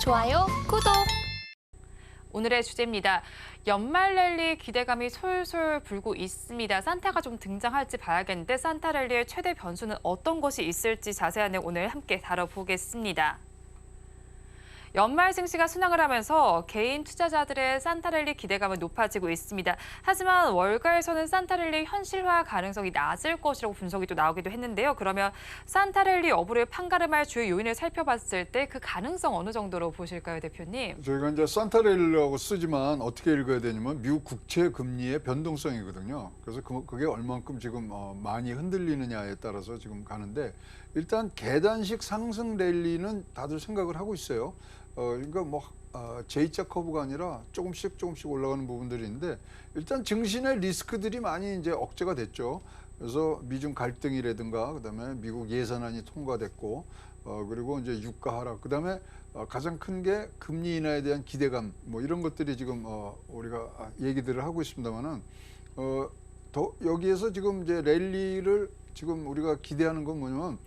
좋아요, 구독. 오늘의 주제입니다. 연말 랠리 기대감이 솔솔 불고 있습니다. 산타가 좀 등장할지 봐야겠는데 산타 랠리의 최대 변수는 어떤 것이 있을지 자세한 내용 오늘 함께 다뤄보겠습니다. 연말 증시가 순항을 하면서 개인 투자자들의 산타랠리 기대감은 높아지고 있습니다. 하지만 월가에서는 산타랠리 현실화 가능성이 낮을 것이라고 분석이 또 나오기도 했는데요. 그러면 산타랠리 여부를 판가름할 주요 요인을 살펴봤을 때 그 가능성 어느 정도로 보실까요, 대표님? 저희가 이제 산타랠리라고 쓰지만 어떻게 읽어야 되냐면 미국 국채 금리의 변동성이거든요. 그래서 그게 얼만큼 지금 많이 흔들리느냐에 따라서 지금 가는데 일단 계단식 상승 랠리는 다들 생각을 하고 있어요. 그러니까 뭐 J자 커브가 아니라 조금씩 올라가는 부분들이 있는데 일단 증시의 리스크들이 많이 이제 억제가 됐죠. 그래서 미중 갈등이라든가 그다음에 미국 예산안이 통과됐고 그리고 이제 유가 하락 그다음에 가장 큰 게 금리 인하에 대한 기대감 뭐 이런 것들이 지금 우리가 얘기들을 하고 있습니다만은 더 여기에서 지금 이제 랠리를 지금 우리가 기대하는 건 뭐냐면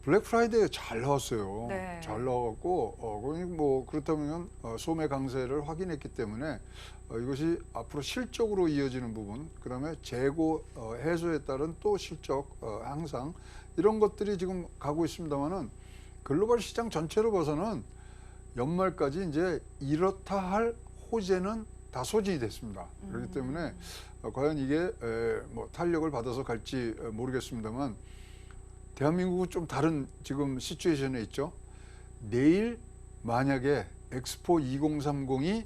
블랙 프라이데이에 잘 나왔어요. 네. 잘 나와갖고 뭐 그렇다면 소매 강세를 확인했기 때문에 이것이 앞으로 실적으로 이어지는 부분, 그다음에 재고 해소에 따른 또 실적 향상 이런 것들이 지금 가고 있습니다만은 글로벌 시장 전체로 봐서는 연말까지 이제 이렇다 할 호재는 다 소진이 됐습니다. 그렇기 때문에 과연 이게 뭐 탄력을 받아서 갈지 모르겠습니다만. 대한민국은 좀 다른 지금 시츄에이션에 있죠. 내일 만약에 엑스포 2030이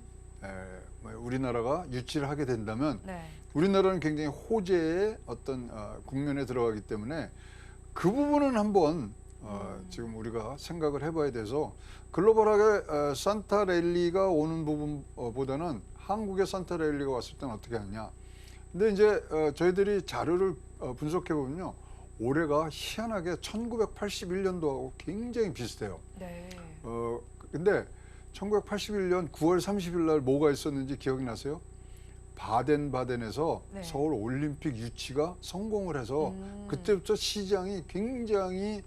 우리나라가 유치를 하게 된다면 네. 우리나라는 굉장히 호재의 어떤 국면에 들어가기 때문에 그 부분은 한번 지금 우리가 생각을 해봐야 돼서 글로벌하게 산타 랠리가 오는 부분보다는 한국의 산타 랠리가 왔을 때는 어떻게 하느냐. 근데 이제 저희들이 자료를 분석해 보면요. 올해가 희한하게 1981년도하고 굉장히 비슷해요. 네. 근데 1981년 9월 30일 날 뭐가 있었는지 기억이 나세요? 바덴바덴에서 네. 서울 올림픽 유치가 성공을 해서 그때부터 시장이 굉장히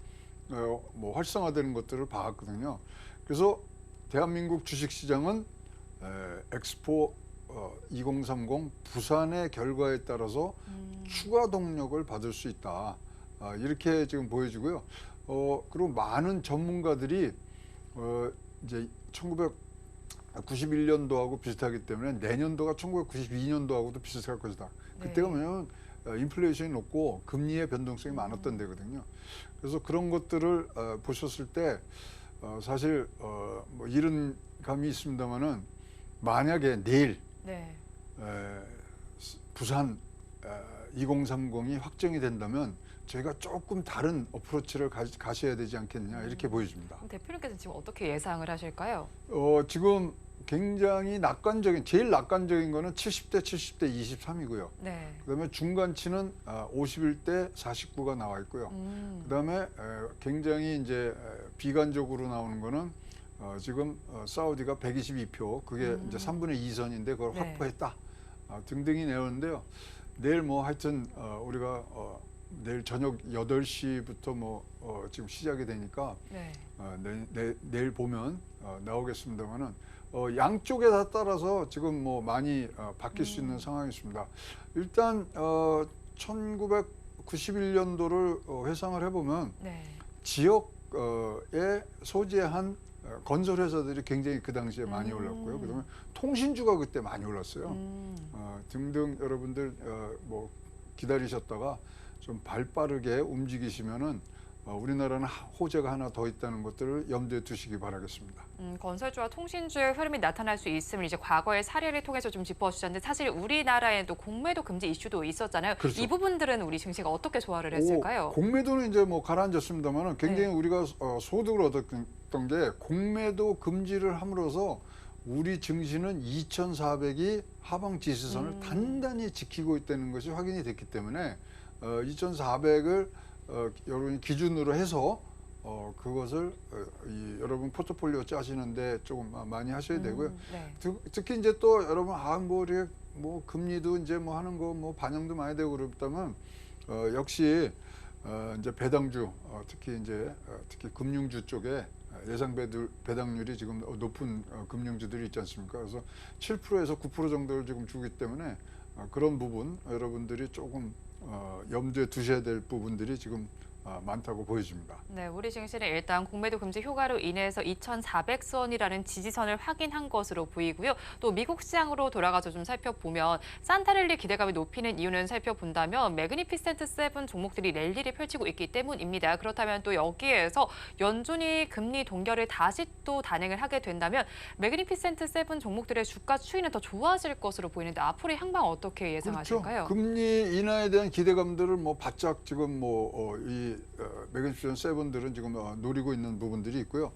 뭐 활성화되는 것들을 봐왔거든요. 그래서 대한민국 주식시장은 엑스포 2030 부산의 결과에 따라서 추가 동력을 받을 수 있다. 이렇게 지금 보여지고요. 그리고 많은 전문가들이 이제 1991년도하고 비슷하기 때문에 내년도가 1992년도하고도 비슷할 것이다. 네. 그때가 뭐냐면 인플레이션이 높고 금리의 변동성이 많았던 데거든요. 그래서 그런 것들을 보셨을 때 사실 뭐 이런 감이 있습니다만은 만약에 내일 네. 부산 2030이 확정이 된다면 저희가 조금 다른 어프로치를 가셔야 되지 않겠냐 이렇게 보여집니다. 그럼 대표님께서 지금 어떻게 예상을 하실까요? 지금 굉장히 제일 낙관적인 거는 70대 23이고요. 네. 그다음에 중간치는 51대 49가 나와 있고요. 그다음에 굉장히 이제 비관적으로 나오는 거는 지금 사우디가 122표, 그게 이제 3분의 2선인데 그걸 네. 확보했다 등등이 내오는데요. 내일 뭐 하여튼 우리가 내일 저녁 8시부터 뭐 지금 시작이 되니까 네. 내일 보면 나오겠습니다만은 양쪽에 다 따라서 지금 뭐 많이 바뀔 수 있는 상황이 있습니다. 일단 1991년도를 회상을 해보면 네. 지역에 소재한 건설 회사들이 굉장히 그 당시에 많이 올랐고요. 그다음에 통신주가 그때 많이 올랐어요. 등등 여러분들 뭐 기다리셨다가 좀 발빠르게 움직이시면은 우리나라는 호재가 하나 더 있다는 것들을 염두에 두시기 바라겠습니다. 건설주와 통신주의 흐름이 나타날 수 있음을 이제 과거의 사례를 통해서 좀 짚어주셨는데 사실 우리나라에도 공매도 금지 이슈도 있었잖아요. 그렇죠. 이 부분들은 우리 증시가 어떻게 조화를 했을까요? 공매도는 이제 뭐 가라앉았습니다만은 굉장히 네. 우리가 소득을 얻었던 게 공매도 금지를 함으로써 우리 증시는 2,400이 하방 지수선을 단단히 지키고 있다는 것이 확인이 됐기 때문에 2,400을 여러분이 기준으로 해서 그것을 여러분 포트폴리오 짜시는데 조금 많이 하셔야 되고요. 네. 특히 이제 또 여러분 뭐 금리도 이제 뭐 하는 거 뭐 반영도 많이 되고 그렇다면 역시 이제 배당주 특히 금융주 쪽에 예상 배당률이 지금 높은 금융주들이 있지 않습니까? 그래서 7%에서 9% 정도를 지금 주기 때문에 그런 부분 여러분들이 조금 염두에 두셔야 될 부분들이 지금 많다고 보여집니다. 네, 우리 증시는 일단 공매도 금지 효과로 인해서 2,400선이라는 지지선을 확인한 것으로 보이고요. 또 미국 시장으로 돌아가서 좀 살펴보면 산타랠리 기대감을 높이는 이유는 살펴본다면 매그니피센트 세븐 종목들이 랠리를 펼치고 있기 때문입니다. 그렇다면 또 여기에서 연준이 금리 동결을 다시 또 단행을 하게 된다면 매그니피센트 세븐 종목들의 주가 추이는 더 좋아질 것으로 보이는데 앞으로의 향방 어떻게 예상하실까요? 그렇죠. 금리 인하에 대한 기대감들을 뭐 바짝 지금 이 매그니피센트 세븐들은 지금 노리고 있는 부분들이 있고요.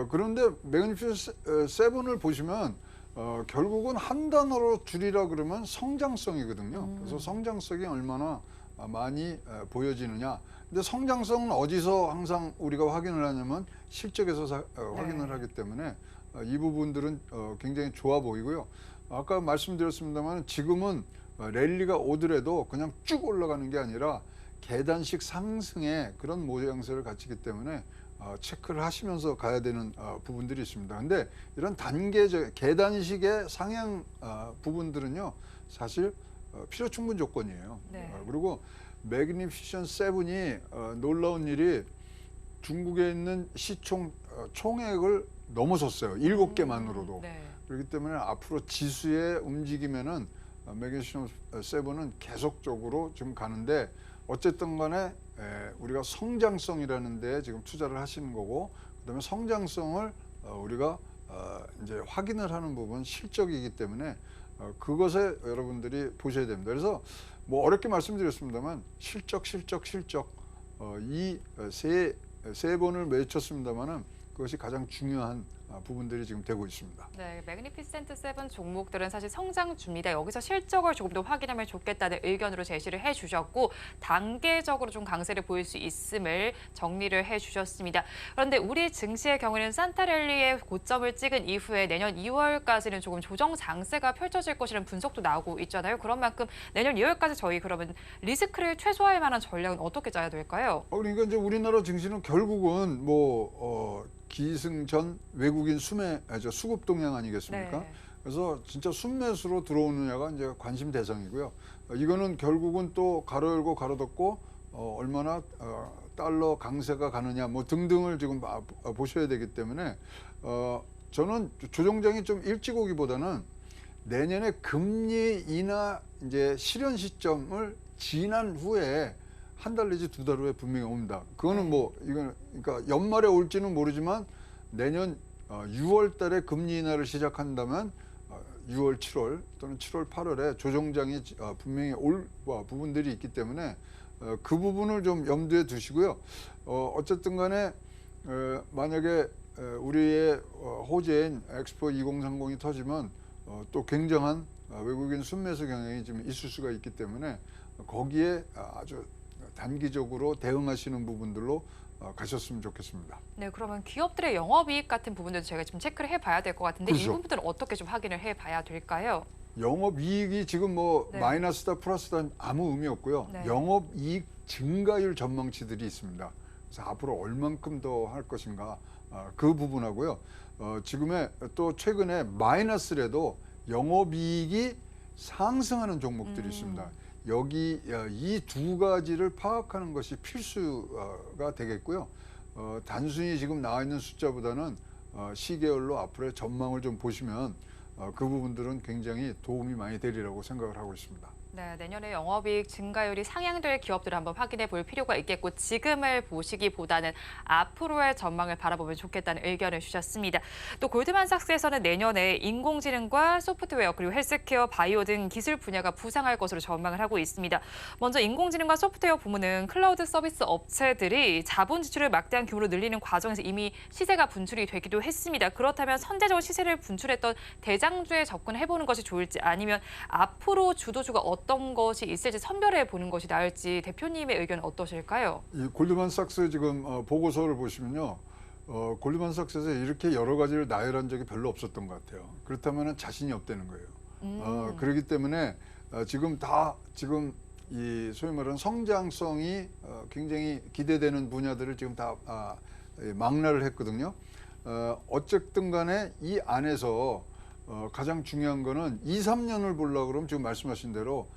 그런데 매그니피센트 세븐을 보시면 결국은 한 단어로 줄이라 그러면 성장성이거든요. 그래서 성장성이 얼마나 많이 보여지느냐. 근데 성장성은 어디서 항상 우리가 확인을 하냐면 실적에서 확인을 하기 때문에 이 부분들은 굉장히 좋아 보이고요. 아까 말씀드렸습니다만 지금은 랠리가 오더라도 그냥 쭉 올라가는 게 아니라 계단식 상승의 그런 모양새를 갖추기 때문에 체크를 하시면서 가야 되는 부분들이 있습니다. 근데 이런 계단식의 상향 부분들은요, 사실 필요 충분 조건이에요. 네. 그리고 매그니피션트 세븐이 놀라운 일이 중국에 있는 시총 총액을 넘어섰어요. 7개만으로도. 네. 그렇기 때문에 앞으로 지수의 움직임에는 매그니피션트 세븐은 계속적으로 지금 가는데 어쨌든 간에 우리가 성장성이라는 데 지금 투자를 하시는 거고 그다음에 성장성을 우리가 이제 확인을 하는 부분 실적이기 때문에 그것에 여러분들이 보셔야 됩니다. 그래서 뭐 어렵게 말씀드렸습니다만 실적 이 세 번을 외쳤습니다만은 그것이 가장 중요한 부분들이 지금 되고 있습니다. 네, 매그니피센트 세븐 종목들은 사실 성장주입니다. 여기서 실적을 조금 더 확인하면 좋겠다는 의견으로 제시를 해주셨고 단계적으로 좀 강세를 보일 수 있음을 정리를 해주셨습니다. 그런데 우리 증시의 경우에는 산타랠리의 고점을 찍은 이후에 내년 2월까지는 조금 조정 장세가 펼쳐질 것이라는 분석도 나오고 있잖아요. 그런 만큼 내년 2월까지 저희 그러면 리스크를 최소화할 만한 전략은 어떻게 짜야 될까요? 그러니까 이제 우리나라 증시는 결국은 기승전 외국인 수급 동향 아니겠습니까? 네. 그래서 진짜 순매수로 들어오느냐가 이제 관심 대상이고요. 이거는 결국은 또 가로 열고 가로 닫고 얼마나 달러 강세가 가느냐 뭐 등등을 지금 보셔야 되기 때문에 저는 조정장이 좀 일찍 오기보다는 내년에 금리 인하 이제 실현 시점을 지난 후에 한 달 내지 두 달 후에 분명히 옵니다. 그거는 이거는 그러니까 연말에 올지는 모르지만 내년 6월 달에 금리 인하를 시작한다면 6월, 7월 또는 7월, 8월에 조정장이 분명히 올 부분들이 있기 때문에 그 부분을 좀 염두에 두시고요. 어쨌든 간에 만약에 우리의 호재인 엑스포 2030이 터지면 또 굉장한 외국인 순매수 경향이 지금 있을 수가 있기 때문에 거기에 아주 단기적으로 대응하시는 부분들로 가셨으면 좋겠습니다. 네, 그러면 기업들의 영업이익 같은 부분들도 저희가 좀 체크를 해봐야 될 것 같은데 그렇죠. 이 부분들은 어떻게 좀 확인을 해봐야 될까요? 영업이익이 지금 네. 마이너스다 플러스다 아무 의미 없고요. 네. 영업이익 증가율 전망치들이 있습니다. 그래서 앞으로 얼만큼 더 할 것인가 그 부분하고요. 지금의 또 최근에 마이너스라도 영업이익이 상승하는 종목들이 있습니다. 여기 이 두 가지를 파악하는 것이 필수가 되겠고요. 단순히 지금 나와 있는 숫자보다는 시계열로 앞으로의 전망을 좀 보시면 그 부분들은 굉장히 도움이 많이 되리라고 생각을 하고 있습니다. 네, 내년에 영업이익 증가율이 상향될 기업들을 한번 확인해 볼 필요가 있겠고 지금을 보시기보다는 앞으로의 전망을 바라보면 좋겠다는 의견을 주셨습니다. 또 골드만삭스에서는 내년에 인공지능과 소프트웨어 그리고 헬스케어, 바이오 등 기술 분야가 부상할 것으로 전망을 하고 있습니다. 먼저 인공지능과 소프트웨어 부문은 클라우드 서비스 업체들이 자본 지출을 막대한 규모로 늘리는 과정에서 이미 시세가 분출이 되기도 했습니다. 그렇다면 선제적으로 시세를 분출했던 대장주에 접근해보는 것이 좋을지 아니면 앞으로 주도주가 어떤 것이 있을지 선별해 보는 것이 나을지 대표님의 의견은 어떠실까요? 이 골드만삭스 지금 보고서를 보시면요. 골드만삭스에서 이렇게 여러 가지를 나열한 적이 별로 없었던 것 같아요. 그렇다면 자신이 없다는 거예요. 그렇기 때문에 지금 이 소위 말하는 성장성이 굉장히 기대되는 분야들을 지금 다 망라를 했거든요. 어쨌든 간에 이 안에서 가장 중요한 거는 2, 3년을 보려고 그러면 지금 말씀하신 대로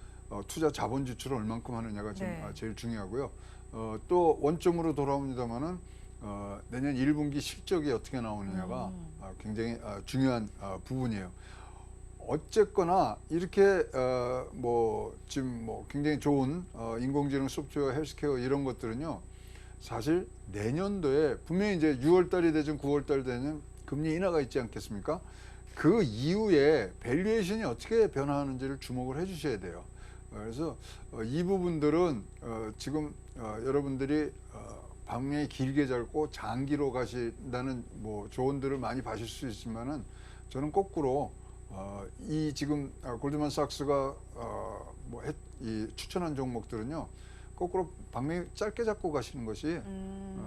투자 자본 지출을 얼만큼 하느냐가 지금 네. 제일 중요하고요. 또 원점으로 돌아옵니다마는 내년 1분기 실적이 어떻게 나오느냐가 굉장히 중요한 부분이에요. 어쨌거나 이렇게 뭐 지금 뭐 굉장히 좋은 인공지능, 소프트웨어, 헬스케어 이런 것들은요. 사실 내년도에 분명히 이제 6월 달이 되든 9월 달이 되든 금리 인하가 있지 않겠습니까? 그 이후에 밸류에이션이 어떻게 변화하는지를 주목을 해 주셔야 돼요. 그래서 이 부분들은 지금 여러분들이 방향이 길게 잡고 장기로 가신다는 뭐 조언들을 많이 받으실 수 있지만은 저는 거꾸로 이 지금 골드만삭스가 이 추천한 종목들은요 거꾸로 방향이 짧게 잡고 가시는 것이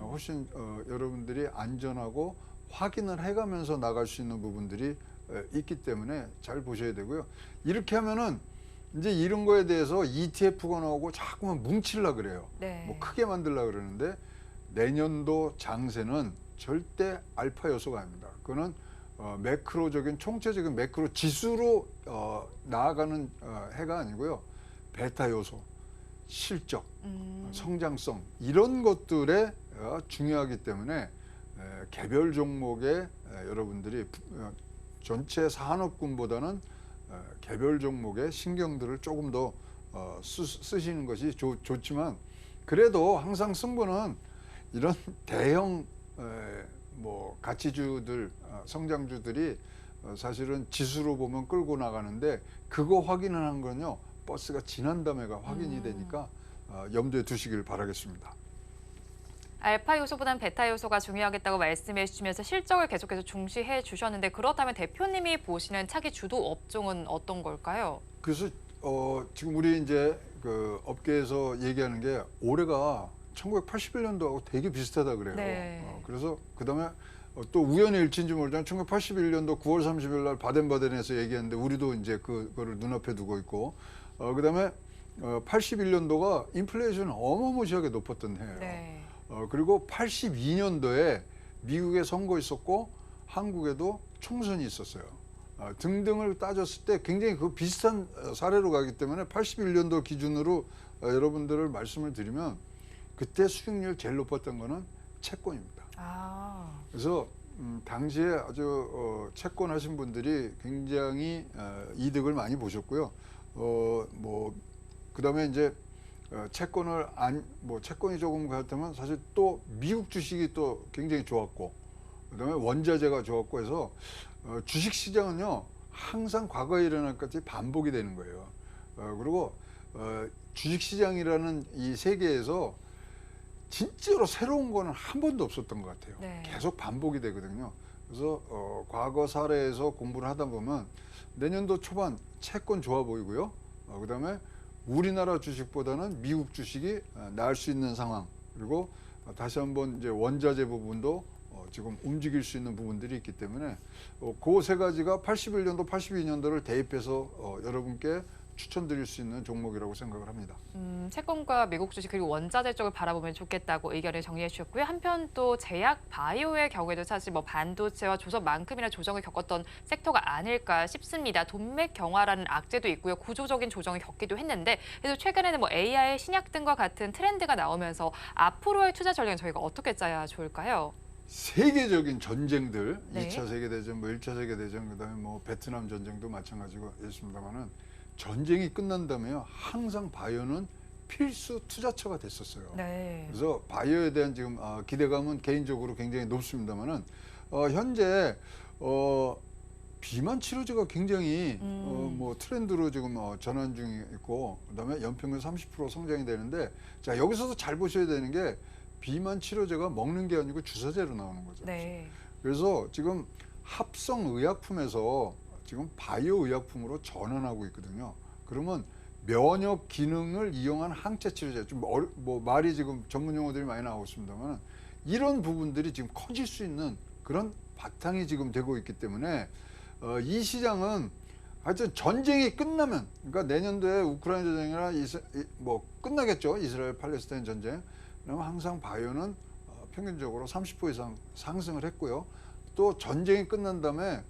훨씬 여러분들이 안전하고 확인을 해가면서 나갈 수 있는 부분들이 있기 때문에 잘 보셔야 되고요. 이렇게 하면은 이제 이런 거에 대해서 ETF가 나오고 자꾸만 뭉치려 그래요. 네. 뭐 크게 만들려 그러는데 내년도 장세는 절대 알파 요소가 아닙니다. 그거는 매크로적인 총체적인 매크로 지수로 나아가는 해가 아니고요. 베타 요소, 실적, 성장성 이런 것들에 중요하기 때문에 개별 종목에 여러분들이 전체 산업군보다는 개별 종목의 신경들을 조금 더 쓰시는 것이 좋지만 그래도 항상 승부는 이런 대형 뭐 가치주들, 성장주들이 사실은 지수로 보면 끌고 나가는데 그거 확인하는 건요 버스가 지난 다음에가 확인이 되니까 염두에 두시길 바라겠습니다. 알파 요소보단 베타 요소가 중요하겠다고 말씀해 주시면서 실적을 계속해서 중시해 주셨는데 그렇다면 대표님이 보시는 차기 주도 업종은 어떤 걸까요? 그래서 지금 우리 이제 그 업계에서 얘기하는 게 올해가 1981년도하고 되게 비슷하다 그래요. 네. 그래서 그다음에 또 우연의 일치인지 모르지만 1981년도 9월 30일 날 바덴바덴에서 얘기했는데 우리도 이제 그거를 눈앞에 두고 있고 그다음에 81년도가 인플레이션이 어마무시하게 높았던 해예요. 네. 그리고 82년도에 미국에 선거 있었고 한국에도 총선이 있었어요. 등등을 따졌을 때 굉장히 그 비슷한 사례로 가기 때문에 81년도 기준으로 여러분들을 말씀을 드리면 그때 수익률 제일 높았던 거는 채권입니다. 그래서 당시에 아주 채권 하신 분들이 굉장히 이득을 많이 보셨고요. 뭐 그다음에 이제 채권을 채권이 조금 그렇다면 사실 또 미국 주식이 또 굉장히 좋았고 그다음에 원자재가 좋았고 해서 주식 시장은요 항상 과거에 일어날 것 같이 반복이 되는 거예요. 그리고 주식 시장이라는 이 세계에서 진짜로 새로운 거는 한 번도 없었던 것 같아요. 네. 계속 반복이 되거든요. 그래서 과거 사례에서 공부를 하다 보면 내년도 초반 채권 좋아 보이고요. 그다음에 우리나라 주식보다는 미국 주식이 나을 수 있는 상황. 그리고 다시 한번 이제 원자재 부분도 지금 움직일 수 있는 부분들이 있기 때문에 그 세 가지가 81년도, 82년도를 대입해서 여러분께 추천드릴 수 있는 종목이라고 생각을 합니다. 채권과 미국 주식 그리고 원자재 쪽을 바라보면 좋겠다고 의견을 정리해 주셨고요. 한편 또 제약 바이오의 경우에도 사실 뭐 반도체와 조선만큼이나 조정을 겪었던 섹터가 아닐까 싶습니다. 돈맥 경화라는 악재도 있고요. 구조적인 조정을 겪기도 했는데 그래서 최근에는 뭐 AI, 신약 등과 같은 트렌드가 나오면서 앞으로의 투자 전략은 저희가 어떻게 짜야 좋을까요? 세계적인 전쟁들, 네. 2차 세계대전, 뭐 1차 세계대전, 그다음에 뭐 베트남 전쟁도 마찬가지고 있습니다만은 전쟁이 끝난 다음에요. 항상 바이오는 필수 투자처가 됐었어요. 네. 그래서 바이오에 대한 지금 기대감은 개인적으로 굉장히 높습니다만은 현재 비만 치료제가 굉장히 뭐 트렌드로 지금 전환 중에 있고 그다음에 연평균 30% 성장이 되는데 자 여기서도 잘 보셔야 되는 게 비만 치료제가 먹는 게 아니고 주사제로 나오는 거죠. 네. 그래서 지금 합성 의약품에서 지금 바이오 의약품으로 전환하고 있거든요. 그러면 면역 기능을 이용한 항체 치료제, 좀 뭐 말이 지금 전문 용어들이 많이 나오고 있습니다만 이런 부분들이 지금 커질 수 있는 그런 바탕이 지금 되고 있기 때문에 이 시장은 하여튼 전쟁이 끝나면 그러니까 내년도에 우크라이나 전쟁이나 뭐 끝나겠죠. 이스라엘 팔레스타인 전쟁. 그러면 항상 바이오는 평균적으로 30% 이상 상승을 했고요. 또 전쟁이 끝난 다음에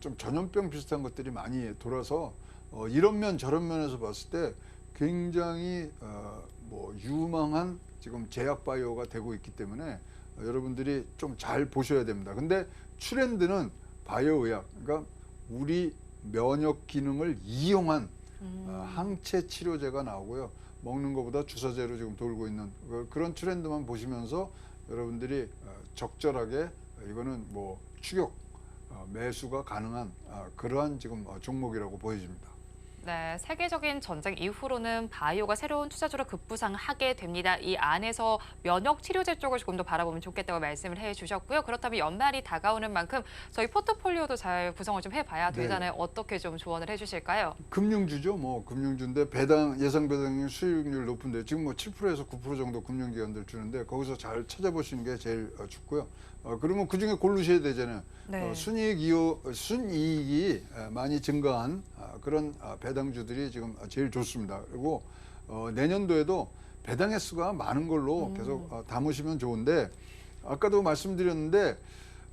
좀 전염병 비슷한 것들이 많이 돌아서 이런 면 저런 면에서 봤을 때 굉장히 뭐 유망한 지금 제약 바이오가 되고 있기 때문에 여러분들이 좀 잘 보셔야 됩니다. 근데 트렌드는 바이오 의학, 그러니까 우리 면역 기능을 이용한 항체 치료제가 나오고요. 먹는 것보다 주사제로 지금 돌고 있는 그런 트렌드만 보시면서 여러분들이 적절하게 이거는 뭐 추격 매수가 가능한 그러한 지금 종목이라고 보여집니다. 네, 세계적인 전쟁 이후로는 바이오가 새로운 투자주로 급부상하게 됩니다. 이 안에서 면역 치료제 쪽을 조금 더 바라보면 좋겠다고 말씀을 해주셨고요. 그렇다면 연말이 다가오는 만큼 저희 포트폴리오도 잘 구성을 좀 해봐야 되잖아요. 어떻게 좀 조언을 해주실까요? 금융주죠. 뭐 금융주인데 배당 예상 배당률 수익률 높은데 지금 뭐 7%에서 9% 정도 금융기관들 주는데 거기서 잘 찾아보시는 게 제일 좋고요. 그러면 그 중에 고르셔야 되잖아요. 네. 순이익이 많이 증가한 그런 배당주들이 지금 제일 좋습니다. 그리고 내년도에도 배당 횟수가 많은 걸로 계속 담으시면 좋은데 아까도 말씀드렸는데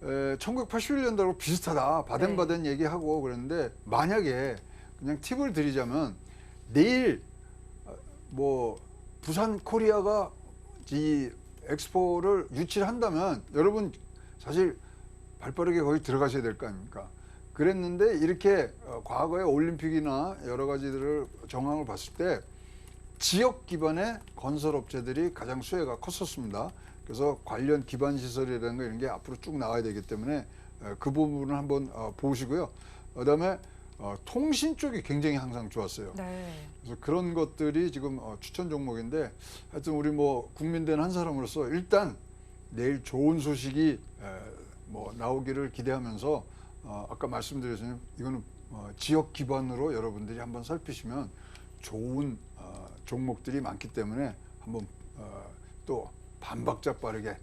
1981년도하고 비슷하다. 바덴바덴 얘기하고 그랬는데 만약에 그냥 팁을 드리자면 내일 뭐 부산 코리아가 이 엑스포를 유치를 한다면 여러분 사실 발빠르게 거기 들어가셔야 될 거 아닙니까? 그랬는데 이렇게 과거의 올림픽이나 여러 가지들을 정황을 봤을 때 지역 기반의 건설업체들이 가장 수혜가 컸었습니다. 그래서 관련 기반 시설이라는 거 이런 게 앞으로 쭉 나와야 되기 때문에 그 부분을 한번 보시고요. 그다음에 통신 쪽이 굉장히 항상 좋았어요. 네. 그래서 그런 것들이 지금 추천 종목인데 하여튼 우리 뭐 국민된 한 사람으로서 일단 내일 좋은 소식이 뭐 나오기를 기대하면서 아까 말씀드렸지만 이거는 지역 기반으로 여러분들이 한번 살피시면 좋은 종목들이 많기 때문에 한번 또 반박자 빠르게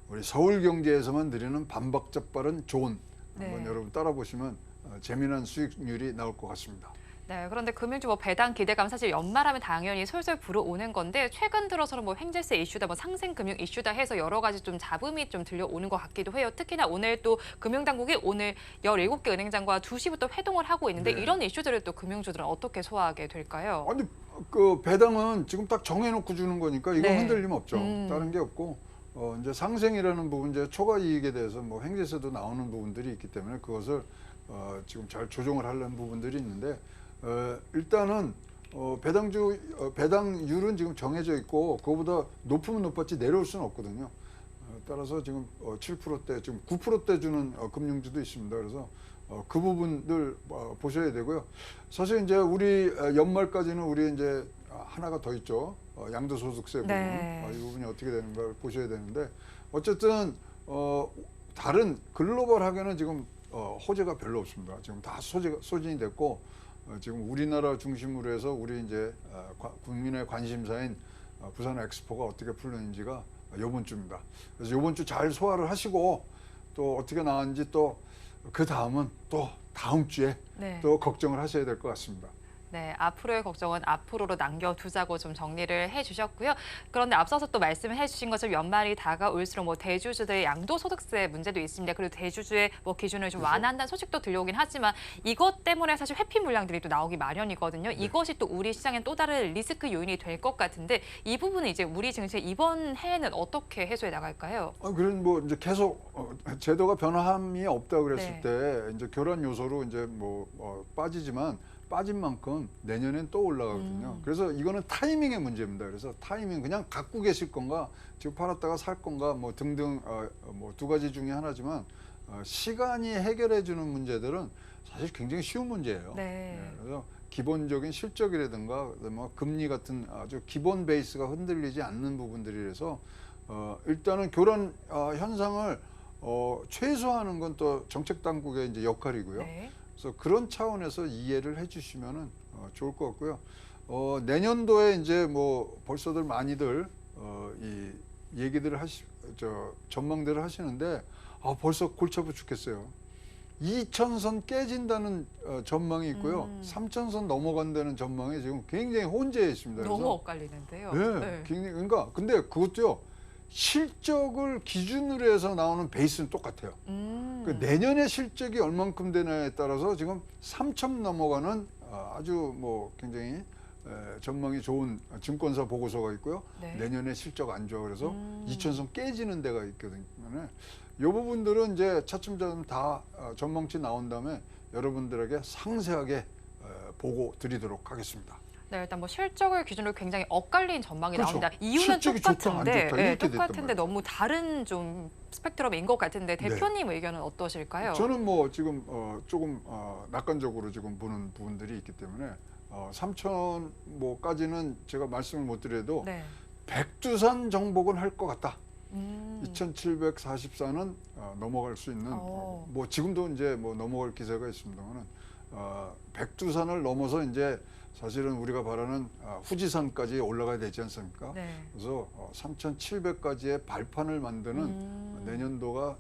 우리 서울경제에서만 드리는 반박자 빠른 조언 한번 여러분 따라보시면 재미난 수익률이 나올 것 같습니다. 네, 그런데 금융주 뭐 배당 기대감 사실 연말하면 당연히 솔솔 불어오는 건데 최근 들어서는 뭐 횡재세 이슈다, 뭐 상생금융 이슈다 해서 여러 가지 좀 잡음이 좀 들려오는 것 같기도 해요. 특히나 오늘 또 금융당국이 오늘 17개 은행장과 2시부터 회동을 하고 있는데 이런 이슈들을 또 금융주들은 어떻게 소화하게 될까요? 아니 그 배당은 지금 딱 정해놓고 주는 거니까 이거 흔들림 없죠. 다른 게 없고 이제 상생이라는 부분 이제 초과 이익에 대해서 뭐 횡재세도 나오는 부분들이 있기 때문에 그것을 지금 잘 조정을 하려는 부분들이 있는데 일단은 배당률은 지금 정해져 있고 그거보다 높으면 높았지 내려올 수는 없거든요. 따라서 지금 7%대 지금 9%대 주는 금융주도 있습니다. 그래서 그 부분들 보셔야 되고요. 사실 이제 우리 연말까지는 우리 이제 하나가 더 있죠. 양도소득세 부분. 이 부분이 어떻게 되는가 보셔야 되는데 어쨌든 다른 글로벌하게는 지금 호재가 별로 없습니다. 지금 다 소진이 됐고 지금 우리나라 중심으로 해서 우리 이제 국민의 관심사인 부산 엑스포가 어떻게 풀리는지가 이번 주입니다. 그래서 이번 주 잘 소화를 하시고 또 어떻게 나왔는지 또 그 다음은 또 다음 주에 또 걱정을 하셔야 될 것 같습니다. 네, 앞으로의 걱정은 앞으로로 남겨두자고 좀 정리를 해주셨고요. 그런데 앞서서 또 말씀을 해주신 것처럼 연말이 다가올수록 뭐 대주주들의 양도소득세 문제도 있습니다. 그리고 대주주의 뭐 기준을 좀 완화한다는 소식도 들려오긴 하지만 이것 때문에 사실 회피 물량들이 또 나오기 마련이거든요. 이것이 또 우리 시장엔 또 다른 리스크 요인이 될 것 같은데 이 부분은 이제 우리 증시 이번 해에는 어떻게 해소해 나갈까요? 그런 뭐 이제 계속 제도가 변함이 없다 그랬을 때 이제 교란 요소로 이제 빠지지만. 빠진 만큼 내년엔 또 올라가거든요. 그래서 이거는 타이밍의 문제입니다. 그래서 타이밍 그냥 갖고 계실 건가, 지금 팔았다가 살 건가, 뭐 등등 뭐 두 가지 중에 하나지만 시간이 해결해 주는 문제들은 사실 굉장히 쉬운 문제예요. 그래서 기본적인 실적이라든가 뭐 금리 같은 아주 기본 베이스가 흔들리지 않는 부분들이라서 일단은 교란 현상을 최소화하는 건 또 정책 당국의 이제 역할이고요. 그래서 그런 차원에서 이해를 해주시면은 좋을 것 같고요. 내년도에 이제 뭐 벌써들 많이들 이 얘기들을 전망들을 하시는데 벌써 골치 아파 죽겠어요. 2,000선 깨진다는 전망이 있고요. 3,000선 넘어간다는 전망이 지금 굉장히 혼재해 있습니다. 너무 엇갈리는데요. 굉장히 그러니까 근데 그것도요. 실적을 기준으로 해서 나오는 베이스는 똑같아요. 그 내년의 실적이 얼만큼 되냐에 따라서 지금 3천 넘어가는 아주 뭐 굉장히 전망이 좋은 증권사 보고서가 있고요. 네. 내년에 실적 안 좋아 그래서 2천선 깨지는 데가 있거든요. 이 부분들은 이제 차츰차츰 다 전망치 나온 다음에 여러분들에게 상세하게 보고 드리도록 하겠습니다. 네, 일단 뭐 실적을 기준으로 굉장히 엇갈린 전망이 그렇죠. 나옵니다. 이유는 실적이 좋다, 안 똑같은데, 좋다 이렇게 됐단 똑같은데 말이에요. 너무 다른 좀 스펙트럼인 것 같은데 네. 대표님 의견은 어떠실까요? 저는 뭐 지금 조금 낙관적으로 지금 보는 부분들이 있기 때문에 3천 뭐까지는 제가 말씀을 못 드려도 네. 백두산 정복은 할 것 같다. 2744는 넘어갈 수 있는 뭐 지금도 이제 뭐 넘어갈 기세가 있습니다만은 백두산을 넘어서 이제 사실은 우리가 바라는 후지산까지 올라가야 되지 않습니까? 네. 그래서 3,700까지의 발판을 만드는 내년도가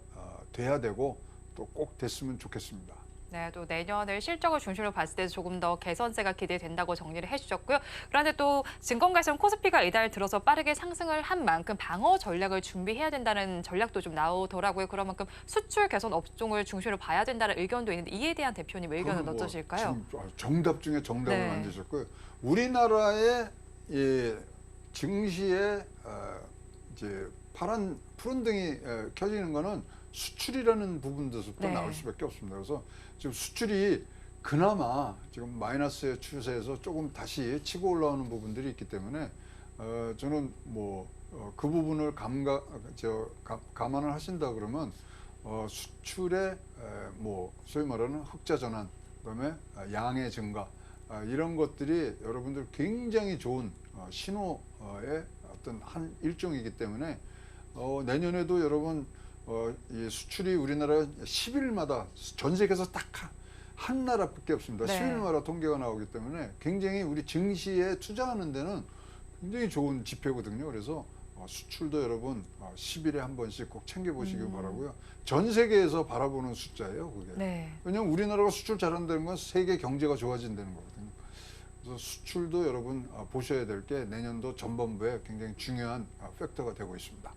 돼야 되고 또 꼭 됐으면 좋겠습니다. 네, 또 내년을 실적을 중심으로 봤을 때 조금 더 개선세가 기대된다고 정리를 해주셨고요. 그런데 또 증권가에서는 코스피가 이달 들어서 빠르게 상승을 한 만큼 방어 전략을 준비해야 된다는 전략도 좀 나오더라고요. 그런 만큼 수출 개선 업종을 중심으로 봐야 된다는 의견도 있는데 이에 대한 대표님 의견은 뭐 어떠실까요? 지금 정답 중에 정답을 네. 만드셨고요. 우리나라의 증시에 이제 푸른 등이 켜지는 거는 수출이라는 부분에서부터 네. 나올 수밖에 없습니다. 그래서 지금 수출이 그나마 지금 마이너스의 추세에서 조금 다시 치고 올라오는 부분들이 있기 때문에 저는 뭐 그 부분을 감안을 하신다 그러면 수출의 뭐 소위 말하는 흑자 전환, 그다음에 양의 증가 이런 것들이 여러분들 굉장히 좋은 신호의 어떤 한 일종이기 때문에 내년에도 여러분 이 수출이 우리나라 10일마다 전 세계에서 딱 한 나라밖에 없습니다. 네. 10일마다 통계가 나오기 때문에 굉장히 우리 증시에 투자하는 데는 굉장히 좋은 지표거든요. 그래서 수출도 여러분 10일에 한 번씩 꼭 챙겨보시기 바라고요. 전 세계에서 바라보는 숫자예요, 그게. 네. 왜냐하면 우리나라가 수출 잘한다는 건 세계 경제가 좋아진다는 거거든요. 그래서 수출도 여러분 보셔야 될 게 내년도 전반부에 굉장히 중요한 팩터가 되고 있습니다.